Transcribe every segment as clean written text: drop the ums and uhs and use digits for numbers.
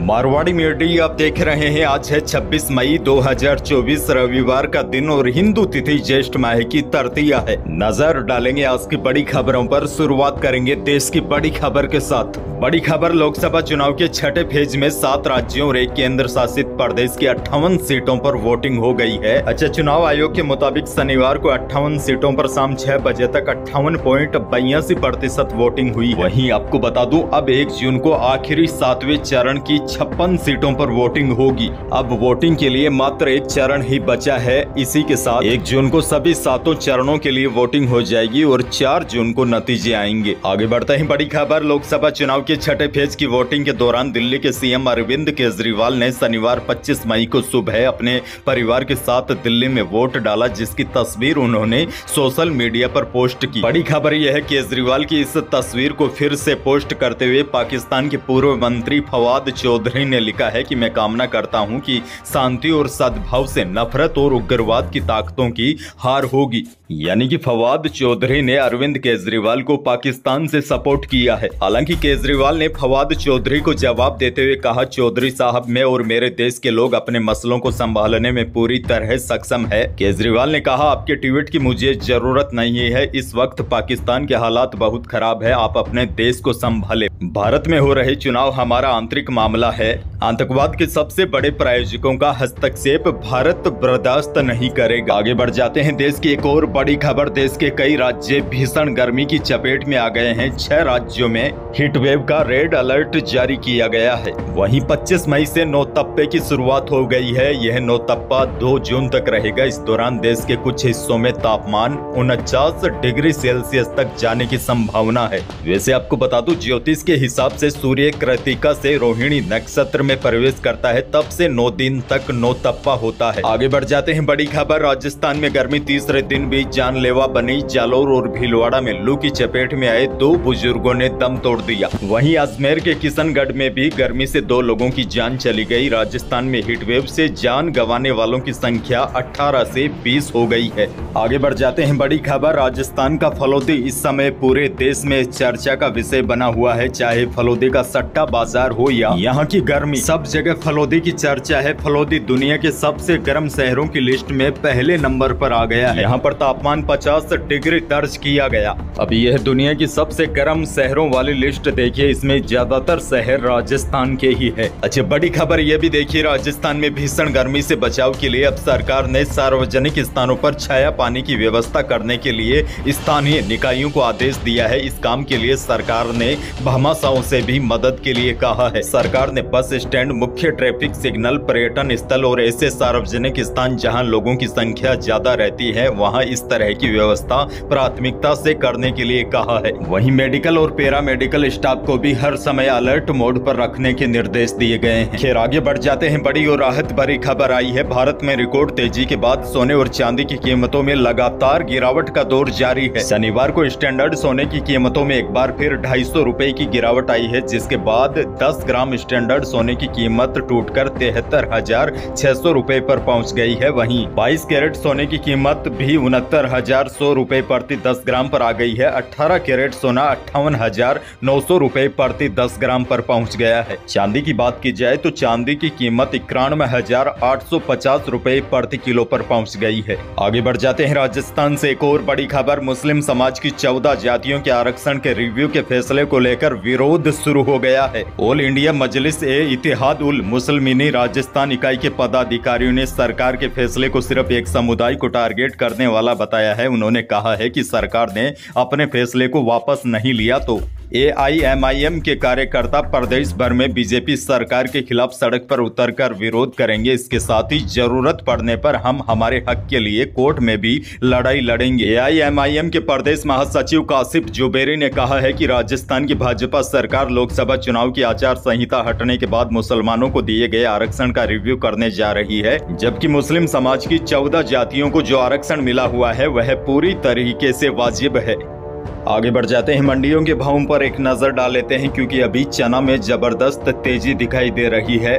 Marwari media आप देख रहे हैं। आज है 26 मई 2024 रविवार का दिन और हिंदू तिथि ज्येष्ठ माह की तृतीया है। नजर डालेंगे आज की बड़ी खबरों पर। शुरुआत करेंगे देश की बड़ी खबर के साथ। बड़ी खबर, लोकसभा चुनाव के छठे फेज में 7 राज्यों और 1 केंद्र शासित प्रदेश की 58 सीटों पर वोटिंग हो गई है। अच्छा, चुनाव आयोग के मुताबिक शनिवार को 58 सीटों पर शाम 6 बजे तक 58.82% वोटिंग हुई। वहीं आपको बता दूं, अब 1 जून को आखिरी 7वें चरण की 56 सीटों पर वोटिंग होगी। अब वोटिंग के लिए मात्र 1 चरण ही बचा है। इसी के साथ 1 जून को सभी 7 चरणों के लिए वोटिंग हो जाएगी और 4 जून को नतीजे आएंगे। आगे बढ़ते हैं, बड़ी खबर, लोकसभा चुनाव के छठे फेज की वोटिंग के दौरान दिल्ली के सीएम अरविंद केजरीवाल ने शनिवार 25 मई को सुबह अपने परिवार के साथ दिल्ली में वोट डाला, जिसकी तस्वीर उन्होंने सोशल मीडिया पर पोस्ट की। बड़ी खबर यह है, केजरीवाल की इस तस्वीर को फिर से पोस्ट करते हुए पाकिस्तान के पूर्व मंत्री फवाद चौधरी ने लिखा है कि मैं कामना करता हूं कि शांति और सद्भाव से नफरत और उग्रवाद की ताकतों की हार होगी। यानी कि फवाद चौधरी ने अरविंद केजरीवाल को पाकिस्तान से सपोर्ट किया है। हालांकि केजरीवाल ने फवाद चौधरी को जवाब देते हुए कहा, चौधरी साहब, मैं और मेरे देश के लोग अपने मसलों को संभालने में पूरी तरह सक्षम है। केजरीवाल ने कहा, आपके ट्वीट की मुझे जरूरत नहीं है। इस वक्त पाकिस्तान के हालात बहुत खराब है। आप अपने देश को संभाले। भारत में हो रहे चुनाव हमारा आंतरिक मामला है। आतंकवाद के सबसे बड़े प्रायोजकों का हस्तक्षेप भारत बर्दाश्त नहीं करेगा। आगे बढ़ जाते हैं, देश की एक और बड़ी खबर, देश के कई राज्य भीषण गर्मी की चपेट में आ गए हैं। 6 राज्यों में हीट वेव का रेड अलर्ट जारी किया गया है। वहीं 25 मई से नौतप्पे की शुरुआत हो गई है। यह नौतप्पा 2 जून तक रहेगा। इस दौरान देश के कुछ हिस्सों में तापमान 49 डिग्री सेल्सियस तक जाने की संभावना है। वैसे आपको बता दूं, ज्योतिष के हिसाब से सूर्य कृतिका से रोहिणी नक्षत्र में प्रवेश करता है, तब से 9 दिन तक नौतप्पा होता है। आगे बढ़ जाते हैं, बड़ी खबर, राजस्थान में गर्मी तीसरे दिन भी जानलेवा बनी। जालोर और भीलवाड़ा में लू की चपेट में आए 2 बुजुर्गों ने दम तोड़ दिया। वहीं अजमेर के किशनगढ़ में भी गर्मी से 2 लोगों की जान चली गई। राजस्थान में हीटवेव से जान गंवाने वालों की संख्या 18 से 20 हो गई है। आगे बढ़ जाते हैं, बड़ी खबर, राजस्थान का फलोदी इस समय पूरे देश में चर्चा का विषय बना हुआ है। चाहे फलोदी का सट्टा बाजार हो या यहाँ की गर्मी, सब जगह फलोदी की चर्चा है। फलोदी दुनिया के सबसे गर्म शहरों की लिस्ट में पहले नंबर पर आ गया है। यहाँ पर तापमान 50 डिग्री दर्ज किया गया। अब यह दुनिया की सबसे गर्म शहरों वाली लिस्ट देखिए, इसमें ज्यादातर शहर राजस्थान के ही है। अच्छा, बड़ी खबर यह भी देखिए, राजस्थान में भीषण गर्मी से बचाव के लिए अब सरकार ने सार्वजनिक स्थानों पर छाया पानी की व्यवस्था करने के लिए स्थानीय निकायों को आदेश दिया है। इस काम के लिए सरकार ने भामाशाहों से भी मदद के लिए कहा है। सरकार ने बस स्टैंड, मुख्य ट्रैफिक सिग्नल, पर्यटन स्थल और ऐसे सार्वजनिक स्थान जहां लोगों की संख्या ज्यादा रहती है, वहां इस तरह की व्यवस्था प्राथमिकता से करने के लिए कहा है। वहीं मेडिकल और पैरा मेडिकल स्टाफ को भी हर समय अलर्ट मोड पर रखने के निर्देश दिए गए हैं। खैर, आगे बढ़ जाते हैं, बड़ी और राहत भरी खबर आई है। भारत में रिकॉर्ड तेजी के बाद सोने और चांदी की कीमतों में लगातार गिरावट का दौर जारी है। शनिवार को स्टैंडर्ड सोने की कीमतों में एक बार फिर 250 रुपए की गिरावट आई है, जिसके बाद 10 ग्राम स्टैंडर्ड सोने की कीमत टूटकर 73,600 रुपए पर पहुंच गई है। वहीं 22 कैरेट सोने की कीमत भी 69,100 रुपए प्रति 10 ग्राम पर आ गई है। 18 कैरेट सोना 58,900 रुपए प्रति 10 ग्राम पर पहुंच गया है। चांदी की बात की जाए तो चांदी की कीमत 91,850 रुपए प्रति किलो पर पहुंच गई है। आगे बढ़ जाते हैं, राजस्थान से एक और बड़ी खबर, मुस्लिम समाज की 14 जातियों के आरक्षण के रिव्यू के फैसले को लेकर विरोध शुरू हो गया है। ऑल इंडिया मजलिस ए इत्तेहाद उल मुस्लिमीन राजस्थान इकाई के पदाधिकारियों ने सरकार के फैसले को सिर्फ एक समुदाय को टारगेट करने वाला बताया है। उन्होंने कहा है कि सरकार ने अपने फैसले को वापस नहीं लिया तो AIMIM के कार्यकर्ता प्रदेश भर में बीजेपी सरकार के खिलाफ सड़क पर उतरकर विरोध करेंगे। इसके साथ ही जरूरत पड़ने पर हम हमारे हक के लिए कोर्ट में भी लड़ाई लड़ेंगे। AIMIM के प्रदेश महासचिव कासिफ जुबेरी ने कहा है कि राजस्थान की भाजपा सरकार लोकसभा चुनाव की आचार संहिता हटने के बाद मुसलमानों को दिए गए आरक्षण का रिव्यू करने जा रही है, जबकि मुस्लिम समाज की 14 जातियों को जो आरक्षण मिला हुआ है वह पूरी तरीके से वाजिब है। आगे बढ़ जाते हैं, मंडियों के भावों पर एक नजर डाल लेते हैं, क्योंकि अभी चना में जबरदस्त तेजी दिखाई दे रही है।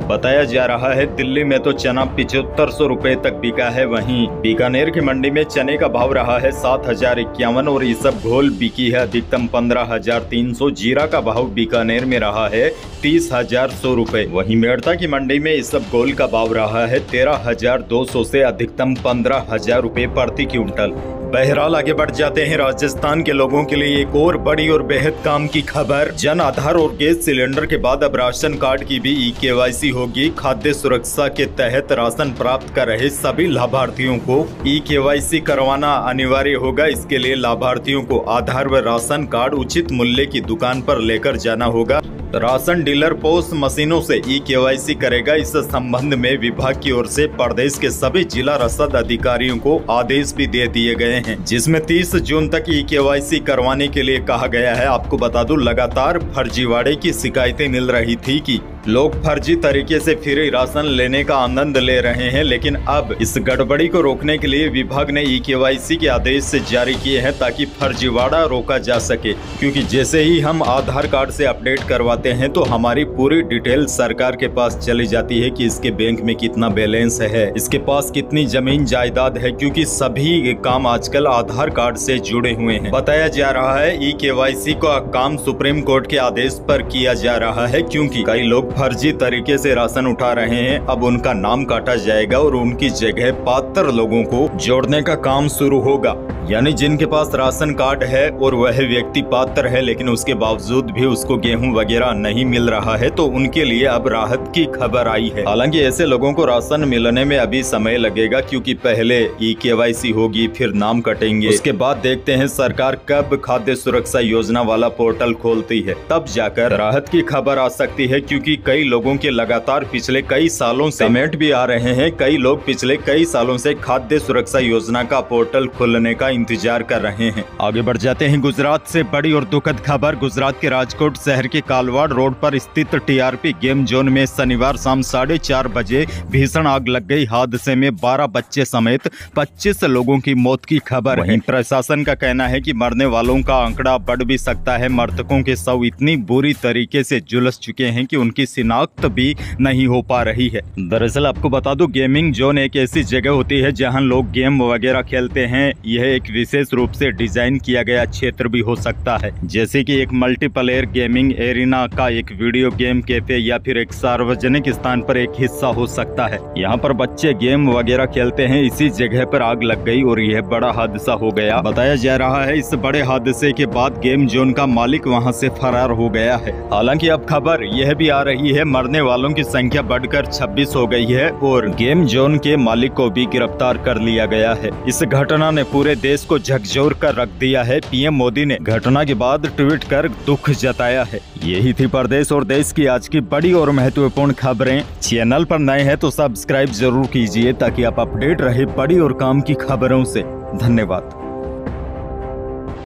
बताया जा रहा है दिल्ली में तो चना 7500 रुपए तक बिका है। वहीं बीकानेर की मंडी में चने का भाव रहा है 7051 और इसबगोल बिकी है अधिकतम 15300। जीरा का भाव बीकानेर में रहा है 30,100 रुपए। वहीं मेड़ता की मंडी में इसबगोल का भाव रहा है 13,200 से अधिकतम 15,000 रुपए प्रति क्विंटल। बहरहाल आगे बढ़ जाते हैं राजस्थान के लोगों के लिए एक और बड़ी और बेहद काम की खबर। जन आधार और गैस सिलेंडर के बाद अब राशन कार्ड की भी ई-केवाईसी होगी। खाद्य सुरक्षा के तहत राशन प्राप्त कर रहे सभी लाभार्थियों को ई-केवाईसी करवाना अनिवार्य होगा। इसके लिए लाभार्थियों को आधार व राशन कार्ड उचित मूल्य की दुकान पर लेकर जाना होगा। राशन डीलर पोस्ट मशीनों से ई-केवाईसी करेगा। इस संबंध में विभाग की ओर से प्रदेश के सभी जिला रसद अधिकारियों को आदेश भी दे दिए गए हैं, जिसमें 30 जून तक ई-केवाईसी करवाने के लिए कहा गया है। आपको बता दूं, लगातार फर्जीवाड़े की शिकायतें मिल रही थी कि लोग फर्जी तरीके से फ्री राशन लेने का आनंद ले रहे हैं, लेकिन अब इस गड़बड़ी को रोकने के लिए विभाग ने ई-केवाईसी के आदेश जारी किए हैं ताकि फर्जीवाड़ा रोका जा सके। क्योंकि जैसे ही हम आधार कार्ड से अपडेट करवाते हैं तो हमारी पूरी डिटेल सरकार के पास चली जाती है कि इसके बैंक में कितना बैलेंस है, इसके पास कितनी जमीन जायदाद है, क्योंकि सभी काम आजकल आधार कार्ड से जुड़े हुए हैं। बताया जा रहा है ई-केवाईसी का काम सुप्रीम कोर्ट के आदेश पर किया जा रहा है, क्योंकि कई लोग फर्जी तरीके से राशन उठा रहे हैं। अब उनका नाम काटा जाएगा और उनकी जगह पात्र लोगों को जोड़ने का काम शुरू होगा। यानी जिनके पास राशन कार्ड है और वह व्यक्ति पात्र है लेकिन उसके बावजूद भी उसको गेहूं वगैरह नहीं मिल रहा है, तो उनके लिए अब राहत की खबर आई है। हालांकि ऐसे लोगों को राशन मिलने में अभी समय लगेगा, क्योंकि पहले ई-केवाईसी होगी, फिर नाम कटेंगे, उसके बाद देखते हैं सरकार कब खाद्य सुरक्षा योजना वाला पोर्टल खोलती है, तब जाकर राहत की खबर आ सकती है। क्योंकि कई लोगों के लगातार पिछले कई सालों से कमेंट भी आ रहे हैं। कई लोग पिछले कई सालों से खाद्य सुरक्षा योजना का पोर्टल खुलने का इंतजार कर रहे हैं। आगे बढ़ जाते हैं गुजरात से बड़ी और दुखद खबर। गुजरात के राजकोट शहर के कालवाड़ रोड पर स्थित टीआरपी गेम जोन में शनिवार शाम 4:30 बजे भीषण आग लग गई। हादसे में 12 बच्चे समेत 25 लोगों की मौत की खबर है। प्रशासन का कहना है कि मरने वालों का आंकड़ा बढ़ भी सकता है। मृतकों के शव इतनी बुरी तरीके से झुलस चुके हैं कि उनकी शिनाख्त भी नहीं हो पा रही है। दरअसल आपको बता दूं, गेमिंग जोन एक ऐसी जगह होती है जहां लोग गेम वगैरह खेलते हैं। यह एक विशेष रूप से डिजाइन किया गया क्षेत्र भी हो सकता है, जैसे कि एक मल्टीप्लेयर गेमिंग एरिना का एक वीडियो गेम कैफे या फिर एक सार्वजनिक स्थान पर एक हिस्सा हो सकता है। यहाँ पर बच्चे गेम वगैरह खेलते हैं। इसी जगह पर आग लग गई और यह बड़ा हादसा हो गया। बताया जा रहा है इस बड़े हादसे के बाद गेम जोन का मालिक वहाँ से फरार हो गया है। हालांकि अब खबर यह भी आ रही है मरने वालों की संख्या बढ़कर 26 हो गई है और गेम जोन के मालिक को भी गिरफ्तार कर लिया गया है। इस घटना ने पूरे देश को झकझोर कर रख दिया है। पीएम मोदी ने घटना के बाद ट्वीट कर दुख जताया है। यही थी प्रदेश और देश की आज की बड़ी और महत्वपूर्ण खबरें। चैनल पर नए हैं तो सब्सक्राइब जरूर कीजिए ताकि आप अपडेट रहे बड़ी और काम की खबरों से। धन्यवाद।